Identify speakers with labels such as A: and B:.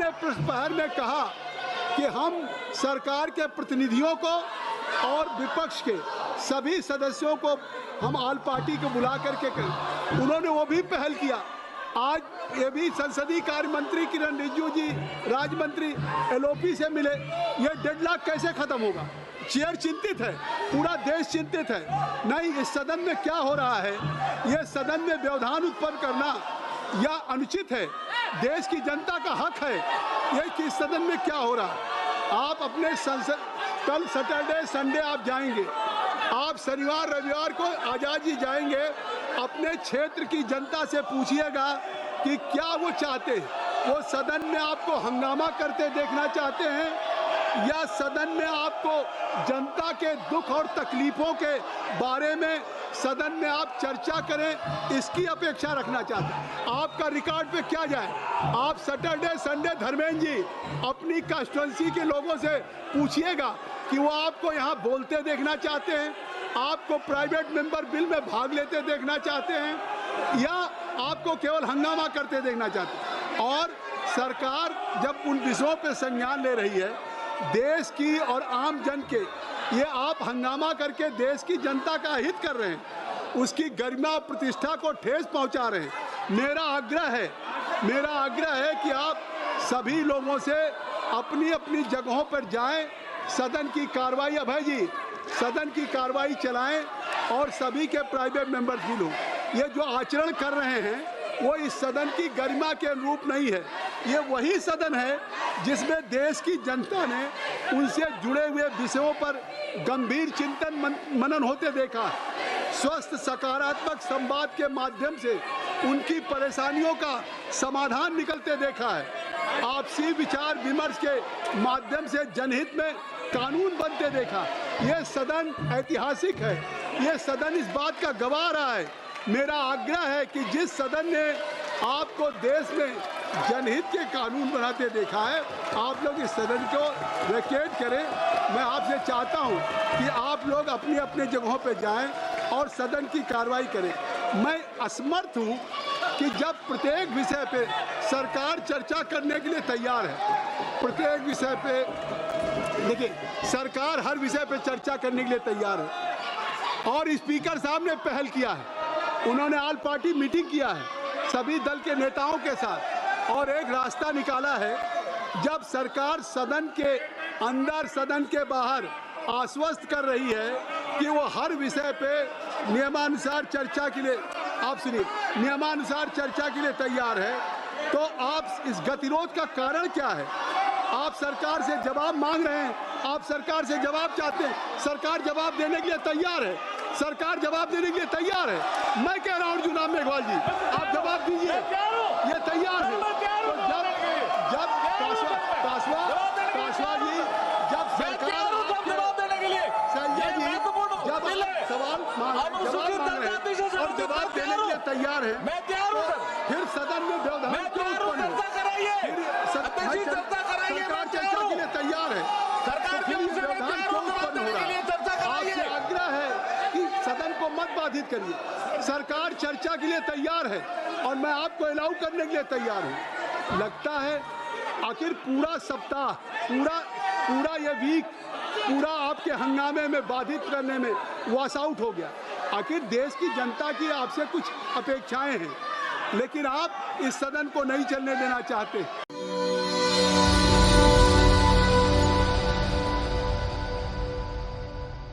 A: मैंने प्रश्नप्रहर में कहा कि हम सरकार के प्रतिनिधियों को और विपक्ष के सभी सदस्यों को हम ऑल पार्टी को बुला करके करें। उन्होंने वो भी पहल किया। आज ये भी संसदीय कार्य मंत्री किरण रिजिजू जी, राज्य मंत्री एलओपी से मिले। ये डेडलॉक कैसे खत्म होगा? चेयर चिंतित है, पूरा देश चिंतित है। नहीं, इस सदन में क्या हो रहा है? ये सदन में व्यवधान उत्पन्न करना या अनुचित है। देश की जनता का हक है ये कि इस सदन में क्या हो रहा है। आप अपने संसद, कल सैटरडे संडे आप जाएंगे, आप शनिवार रविवार को आज़ाद जी जाएंगे, अपने क्षेत्र की जनता से पूछिएगा कि क्या वो चाहते हैं। वो सदन में आपको हंगामा करते देखना चाहते हैं या सदन में आपको जनता के दुख और तकलीफों के बारे में सदन में आप चर्चा करें, इसकी अपेक्षा रखना चाहते हैं। आपका रिकॉर्ड पे क्या जाए? आप सैटरडे संडे धर्मेंद्र जी अपनी कंस्टिट्यूंसी के लोगों से पूछिएगा कि वो आपको यहाँ बोलते देखना चाहते हैं, आपको प्राइवेट मेंबर बिल में भाग लेते देखना चाहते हैं या आपको केवल हंगामा करते देखना चाहते हैं। और सरकार जब उन विषयों पर संज्ञान ले रही है देश की और आम जन के, ये आप हंगामा करके देश की जनता का हित कर रहे हैं, उसकी गरिमा और प्रतिष्ठा को ठेस पहुंचा रहे हैं। मेरा आग्रह है कि आप सभी लोगों से अपनी अपनी जगहों पर जाएं, सदन की कार्रवाई, अभय जी सदन की कार्रवाई चलाएं और सभी के प्राइवेट मेंबर्स भी लोग ये जो आचरण कर रहे हैं वो इस सदन की गरिमा के अनुरूप नहीं है। ये वही सदन है जिसमें देश की जनता ने उनसे जुड़े हुए विषयों पर गंभीर चिंतन मनन होते देखा है। स्वस्थ सकारात्मक संवाद के माध्यम से उनकी परेशानियों का समाधान निकलते देखा है। आपसी विचार विमर्श के माध्यम से जनहित में कानून बनते देखा। ये सदन ऐतिहासिक है, ये सदन इस बात का गवाह रहा है। मेरा आग्रह है कि जिस सदन ने आपको देश में जनहित के कानून बनाते देखा है, आप लोग इस सदन को वैकेट करें। मैं आपसे चाहता हूं कि आप लोग अपनी अपनी जगहों पर जाएं और सदन की कार्रवाई करें। मैं असमर्थ हूं कि जब प्रत्येक विषय पे सरकार चर्चा करने के लिए तैयार है, प्रत्येक विषय पे देखिए सरकार हर विषय पे चर्चा करने के लिए तैयार है और स्पीकर साहब ने पहल किया है। उन्होंने ऑल पार्टी मीटिंग किया है सभी दल के नेताओं के साथ और एक रास्ता निकाला है। जब सरकार सदन के अंदर सदन के बाहर आश्वस्त कर रही है कि वो हर विषय पे नियमानुसार चर्चा के लिए, आप सुनिए, नियमानुसार चर्चा के लिए तैयार है, तो आप इस गतिरोध का कारण क्या है? आप सरकार से जवाब मांग रहे हैं, आप सरकार से जवाब चाहते हैं, सरकार जवाब देने के लिए तैयार है, सरकार जवाब देने के लिए तैयार है। मैं कह रहा हूं जुनाब मेघवाल जी, आप जवाब दीजिए, ये तैयार है। तो जब काशवाल जी, जब सरकार
B: जवाब देने के लिए
A: संजय जी जब सवाल और जवाब देने के लिए तैयार है,
B: मैं तैयार हूं सर।
A: फिर सदन में व्यवधान क्यों उत्पन्न हो? सरकार चर्चा के लिए तैयार है,
B: सरकार
A: फिर व्यवधान क्यों उत्पन्न हो रहा है? आपसे आग्रह है कि सदन को मत बाधित करिए। सरकार चर्चा के लिए तैयार है और मैं आपको अलाउ करने के लिए तैयार हूँ। लगता है आखिर पूरा सप्ताह, पूरा ये वीक पूरा आपके हंगामे में बाधित करने में वॉश आउट हो गया। आखिर देश की जनता की आपसे कुछ अपेक्षाएं हैं, लेकिन आप इस सदन को नहीं चलने देना चाहते।